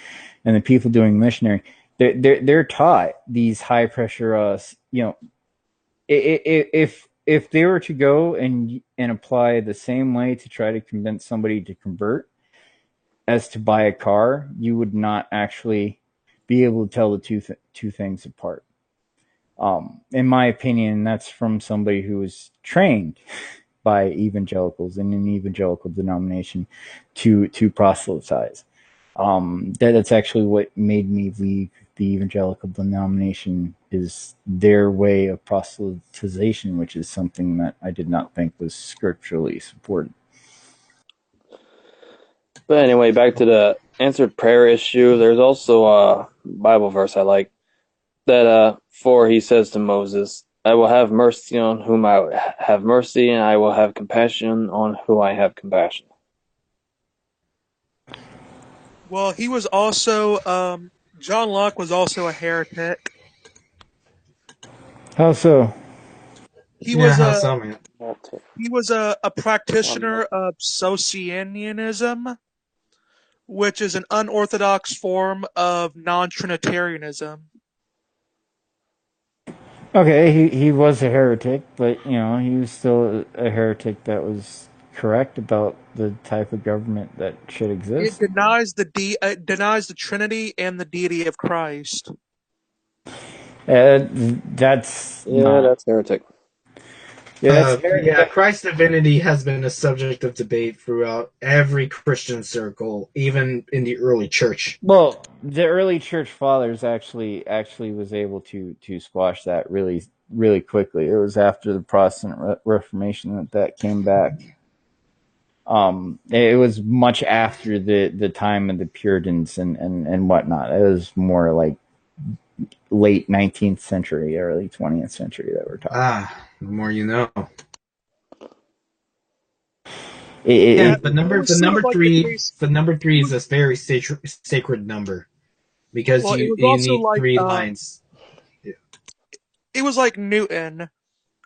people doing missionary, they're taught these high pressure if they were to go and apply the same way to try to convince somebody to convert as to buy a car, you would not actually be able to tell the two things apart. In my opinion, that's from somebody who was trained by evangelicals in an evangelical denomination to proselytize. That's actually what made me leave the evangelical denomination, is their way of proselytization, which is something that I did not think was scripturally supported. But anyway, back to the answered prayer issue. There's also a Bible verse I like that for he says to Moses, I will have mercy on whom I have mercy, and I will have compassion on whom I have compassion. Well, he was also John Locke was also a heretic. How so? He was man. He was a practitioner of Socinianism, which is an unorthodox form of non-Trinitarianism. Okay, he was a heretic, but he was still a heretic that was correct about the type of government that should exist. It denies the Trinity and the deity of Christ. That's heretic. Christ's divinity has been a subject of debate throughout every Christian circle, even in the early church. Well, the early church fathers actually was able to squash that really, really quickly. It was after the Protestant Reformation that came back. It was much after the time of the Puritans and whatnot. It was more like late 19th century, early 20th century that we're talking. The more you know. The number three is a very sacred number, because you need three lines. It was like Newton.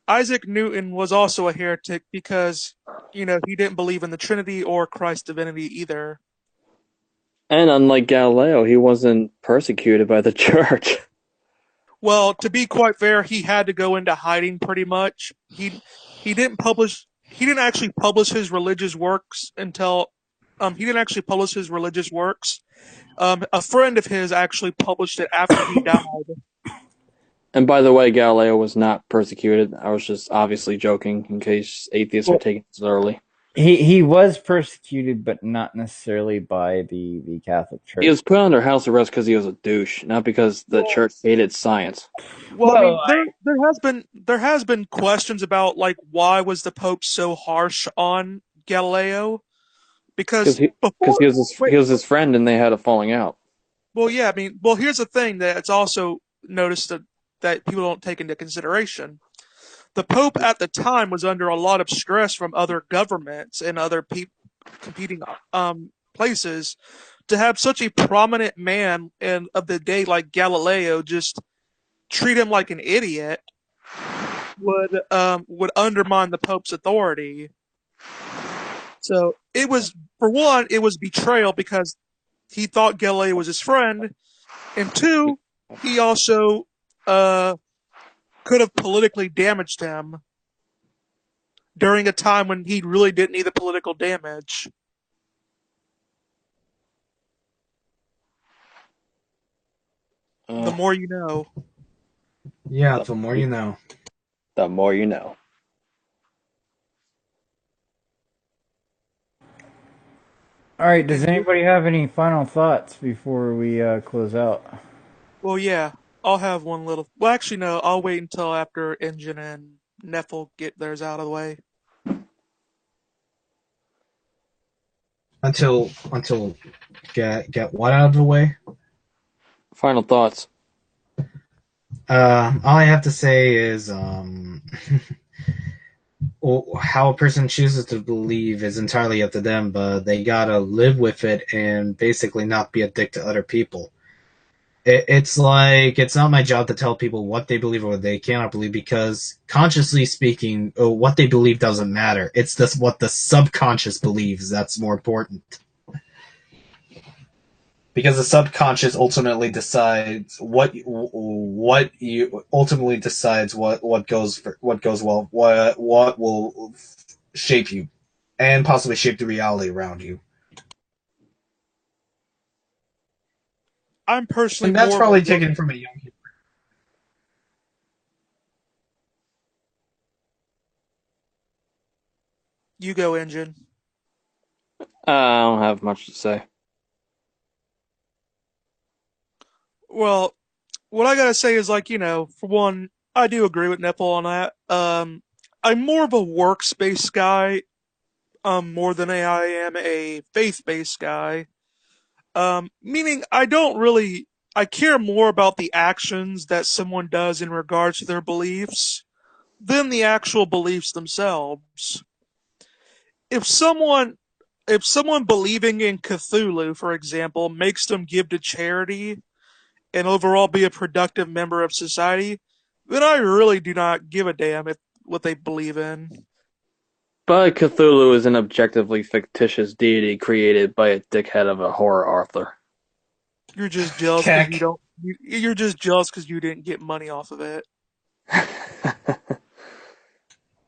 Isaac Newton was also a heretic because he didn't believe in the Trinity or Christ's divinity either. And unlike Galileo, he wasn't persecuted by the church. Well, to be quite fair, he had to go into hiding pretty much. He didn't publish. He didn't actually publish his religious works until he didn't actually publish his religious works. A friend of his actually published it after he died. And by the way, Galileo was not persecuted. I was just obviously joking in case atheists are Well, taking this literally. he was persecuted, but not necessarily by the Catholic He Church. was put under house arrest because he was a douche, not because the church hated science. Well, I mean, Well, there has been questions about like why was the Pope so harsh on Galileo? Because Because he, cause before, he wait, was his friend and they had a falling out. well, yeah, I mean, well, here's the thing that it's also noticed that people don't take into consideration. The Pope at the time was under a lot of stress from other governments and other competing places. To have such a prominent man of the day like Galileo just treat him like an idiot would undermine the Pope's authority. So it was, for one, it was betrayal because he thought Galileo was his friend, and two, he also could have politically damaged him during a time when he really didn't need the political damage. The more you know. Yeah, the more you know. The more you know. all right. Does anybody have any final thoughts before we close out? Well, yeah, I'll have one little. Well, actually, no. I'll wait until after Engine and Neffel get theirs out of the way. Until get what out of the way? Final thoughts. All I have to say is how a person chooses to believe is entirely up to them, but they gotta live with it and basically not be a dick to other people. It's like it's not my job to tell people what they believe or what they cannot believe because consciously speaking, what they believe doesn't matter. It's just what the subconscious believes that's more important. Because the subconscious ultimately decides what you ultimately decides what goes well, what will shape you and possibly shape the reality around you. I'm personally And that's more of probably a taken from a young kid. you go Engine. I don't have much to say. Well, what I gotta say is like for one, I do agree with Neffel on that. I'm more of a works-based guy, more than I am a faith-based guy. Meaning I care more about the actions that someone does in regards to their beliefs than the actual beliefs themselves. If someone if someone believing in Cthulhu, for example, makes them give to charity and overall be a productive member of society, then I really do not give a damn if what they believe in. But Cthulhu is an objectively fictitious deity created by a dickhead of a horror author. You're just jealous because you Keck. don't. You're just jealous because you didn't get money off of it.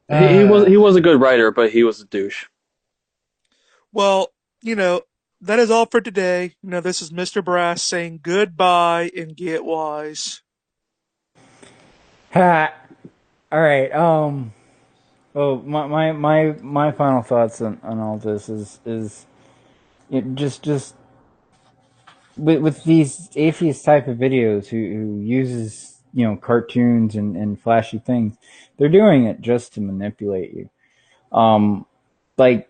He was a good writer, but he was a douche. Well, that is all for today. This is Mr. Brass saying goodbye and get wise. Ha. All right. Well, my final thoughts on all this is just with these atheist type of videos who uses cartoons and flashy things, they're doing it just to manipulate you. Like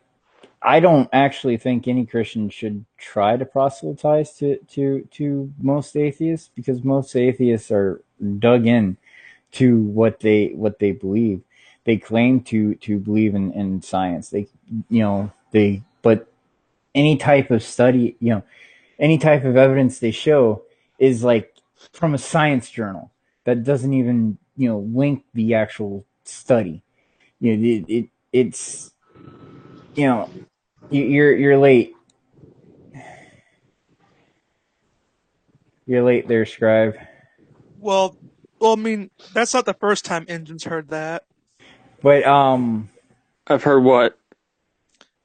I don't actually think any Christian should try to proselytize to most atheists because most atheists are dug in to what they believe. They claim to believe in science. But any type of study, any type of evidence they show is like from a science journal that doesn't even link the actual study. It's you know you're late. You're late there, scribe. Well, Well, I mean, that's not the first time Engine's heard that. But I've heard what?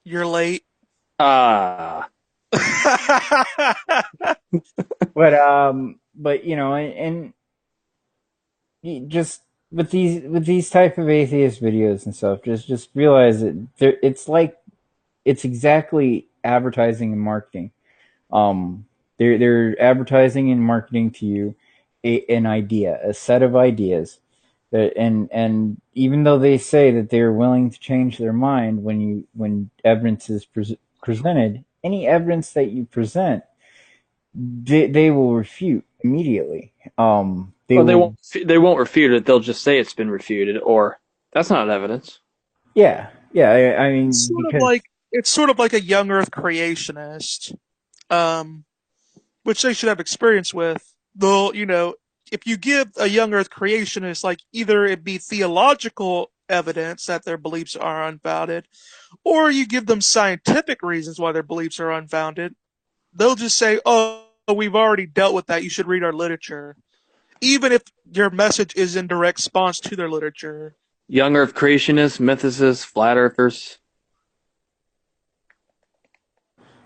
You're late. Ah. but you know, and just with these type of atheist videos and stuff, just realize that it's like it's exactly advertising and marketing. Um, they're advertising and marketing to you an idea, a set of ideas that, and even though they say that they're willing to change their mind when evidence is presented, any evidence that you present, they will refute immediately. They Well, will, they won't refute it. They'll just say it's been refuted, or that's not evidence. yeah. I It's mean, sort of because like a young Earth creationist, um, which they should have experience with. They'll, if you give a young Earth creationist like either it be theological evidence that their beliefs are unfounded, or you give them scientific reasons why their beliefs are unfounded, they'll just say, "Oh, we've already dealt with that. You should read our literature," even if your message is in direct response to their literature. Young Earth creationists, mythicists, flat earthers.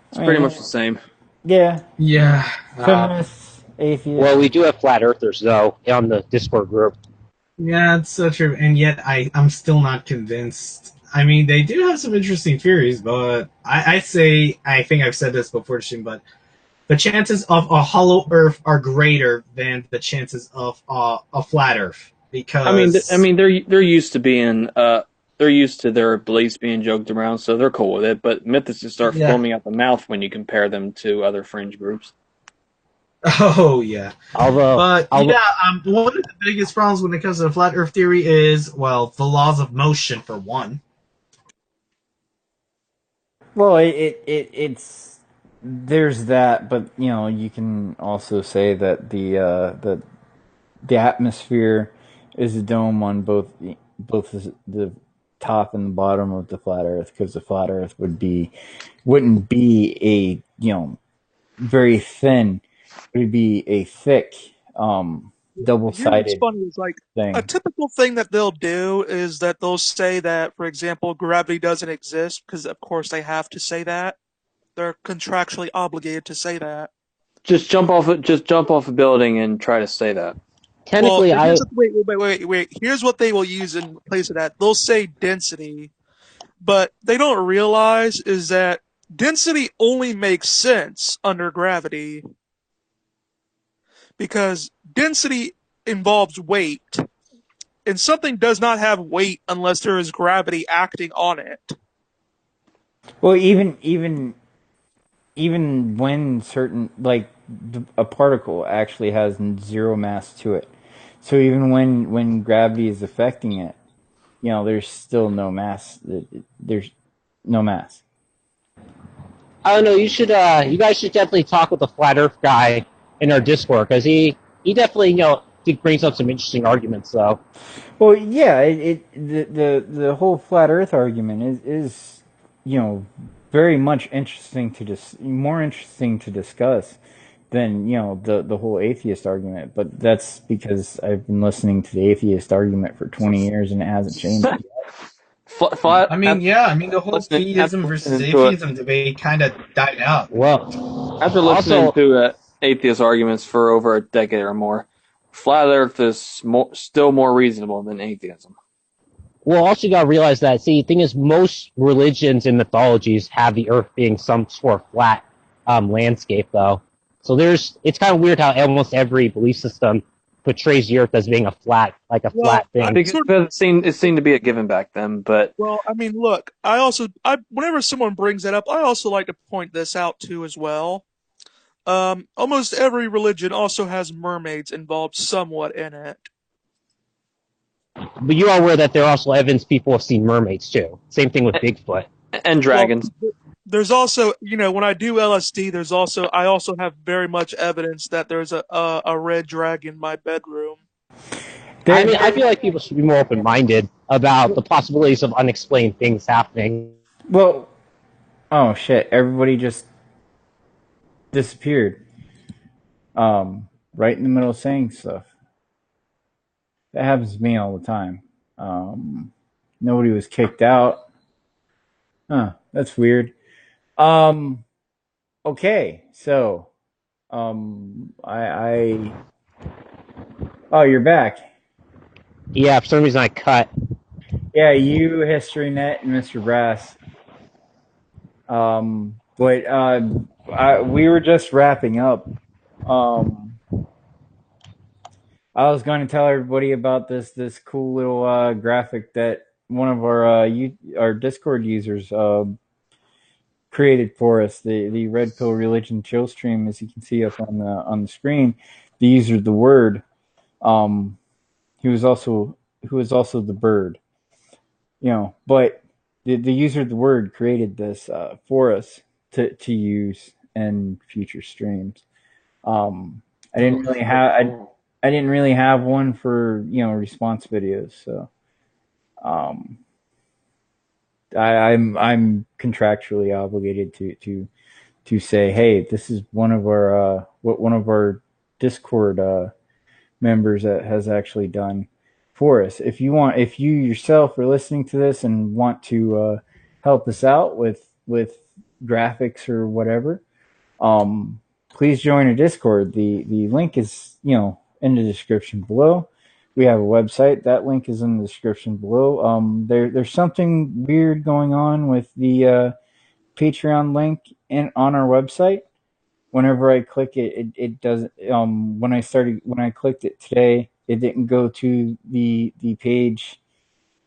It's I pretty mean, much the same. yeah, Yeah. feminists, atheists. Well, we do have flat earthers though on the Discord group. Yeah, it's so true. And yet I'm still not convinced. I mean, they do have some interesting theories, but I say, I think I've said this before, Shin, but the chances of a hollow Earth are greater than the chances of a flat Earth. I Because, mean, they're used to being they're used to their beliefs being joked around, so they're cool with it. But mythicists start yeah. foaming at the mouth when you compare them to other fringe groups. Oh, yeah. Although, But although yeah, one of the biggest problems when it comes to the flat Earth theory is, well, the laws of motion, for one. Well, it's there's that, but you know, you can also say that the atmosphere is a dome on both the top and the bottom of the flat Earth, because the flat Earth wouldn't be a, you know, very thin. It would be a thick, double Here's what's sided funny is like a thing. typical thing that they'll do is that they'll say that, for example, gravity doesn't exist because, of course, they have to say that. They're contractually obligated to say that. Just jump off a building and try to say that. Well, technically, wait. Here's what they will use in place of that. They'll say density, but they don't realize is that density only makes sense under gravity because density involves weight, and something does not have weight unless there is gravity acting on it. Well, even when certain, like, a particle actually has zero mass to it, so even when gravity is affecting it, you know, there's still no mass. There's no mass. I don't know. You guys should definitely talk with the flat Earth guy in our Discord because he definitely he brings up some interesting arguments though. Well, yeah, the whole flat Earth argument is, you know, very much interesting to more interesting to discuss than, you know, the whole atheist argument. But that's because I've been listening to the atheist argument for 20 years and it hasn't changed. Flat. I mean, yeah, I mean, the whole After theism versus listening to it, atheism debate kind of died out. Well, after listening also, to atheist arguments for over a decade or more, flat Earth is still more reasonable than atheism. well, also you gotta realize that. See, the thing is, most religions and mythologies have the Earth being some sort of flat landscape, though. So it's kind of weird how almost every belief system portrays the Earth as being a flat, like a Well, flat thing. Because it seemed to be a given back then, but I mean, look, whenever someone brings that up, I also like to point this out too as well. Almost every religion also has mermaids involved somewhat in it. But you are aware that there are also evidence people have seen mermaids too. Same thing with Bigfoot. and dragons. Well, there's also, when I do LSD, I also have very much evidence that there's a red dragon in my bedroom. I mean, I feel like people should be more open-minded about the possibilities of unexplained things happening. Well, oh shit! Everybody just disappeared. Right in the middle of saying stuff. That happens to me all the time. Nobody was kicked out. Huh, that's weird. Um, okay, so I oh, you're back. Yeah, for some reason I cut. Yeah, you, HistoryNet, and Mr. Brass. But we were just wrapping up. Um, I was going to tell everybody about this cool little graphic that one of our Discord users created for us. The Red Pill Religion Chill stream, as you can see up on the screen. The user, the word. Um, he was also who was also the bird. But the user, the word, created this for us to use in future streams. Um, I didn't really have I didn't really have one for response videos, so um, I'm contractually obligated to say, hey, this is one of our Discord members that has actually done for us. If you yourself are listening to this and want to help us out with graphics or whatever, please join our Discord. The link is in the description below. We have a website. That link is in the description below. There's something weird going on with the Patreon link on our website. Whenever I click it doesn't. When I clicked it today, it didn't go to the page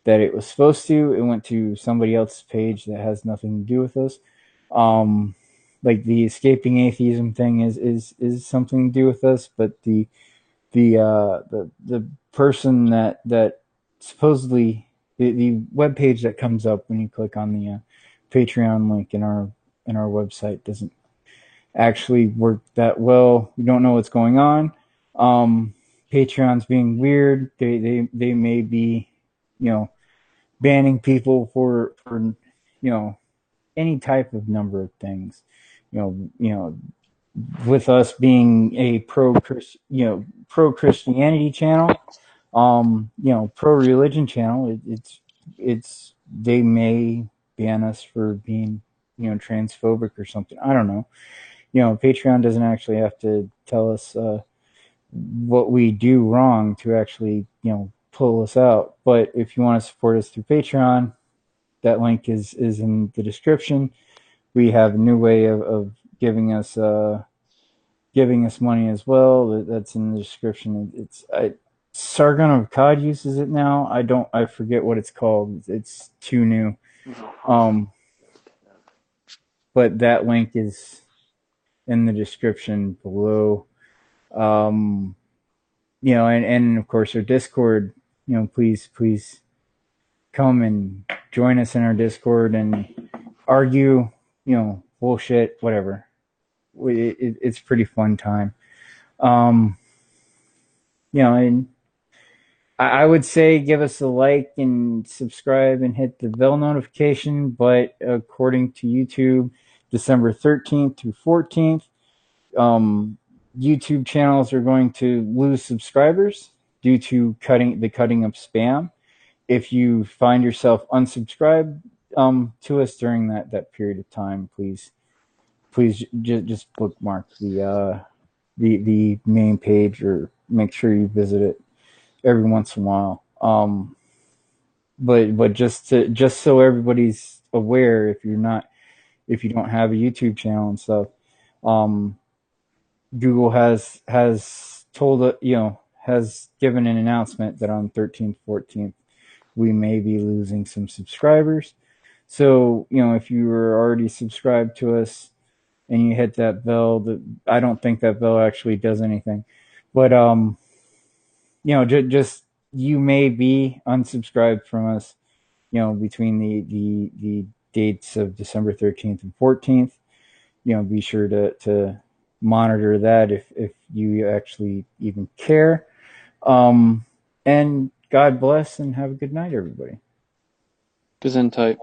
that it was supposed to. It went to somebody else's page that has nothing to do with us. Um, like the escaping atheism thing is something to do with us, but the person that supposedly the web page that comes up when you click on the Patreon link in our website doesn't actually work that well. We don't know what's going on. Patreon's being weird. They may be, banning people for any type of number of things. With us being a pro Christianity channel, pro religion channel, it's they may ban us for being transphobic or something. I don't know. Patreon doesn't actually have to tell us what we do wrong to actually pull us out. But if you want to support us through Patreon, that link is in the description. We have a new way of giving us money as well. That's in the description. Sargon of Akkad uses it now. I forget what it's called. It's too new. But that link is in the description below. And of course our Discord. Please come and join us in our Discord and argue. Bullshit, whatever. It's a pretty fun time. And I would say give us a like and subscribe and hit the bell notification. But according to YouTube, December 13th through 14th, YouTube channels are going to lose subscribers due to cutting of spam. If you find yourself unsubscribed to us during that period of time, please just bookmark the main page or make sure you visit it every once in a while. But just so everybody's aware, if you don't have a YouTube channel and stuff, Google has told has given an announcement that on 13th, 14th, we may be losing some subscribers. So if you were already subscribed to us and you hit that bell, I don't think that bell actually does anything, but just you may be unsubscribed from us, between the dates of December 13th and 14th. Be sure to monitor that if you actually even care. And God bless and have a good night, everybody. Gesundheit.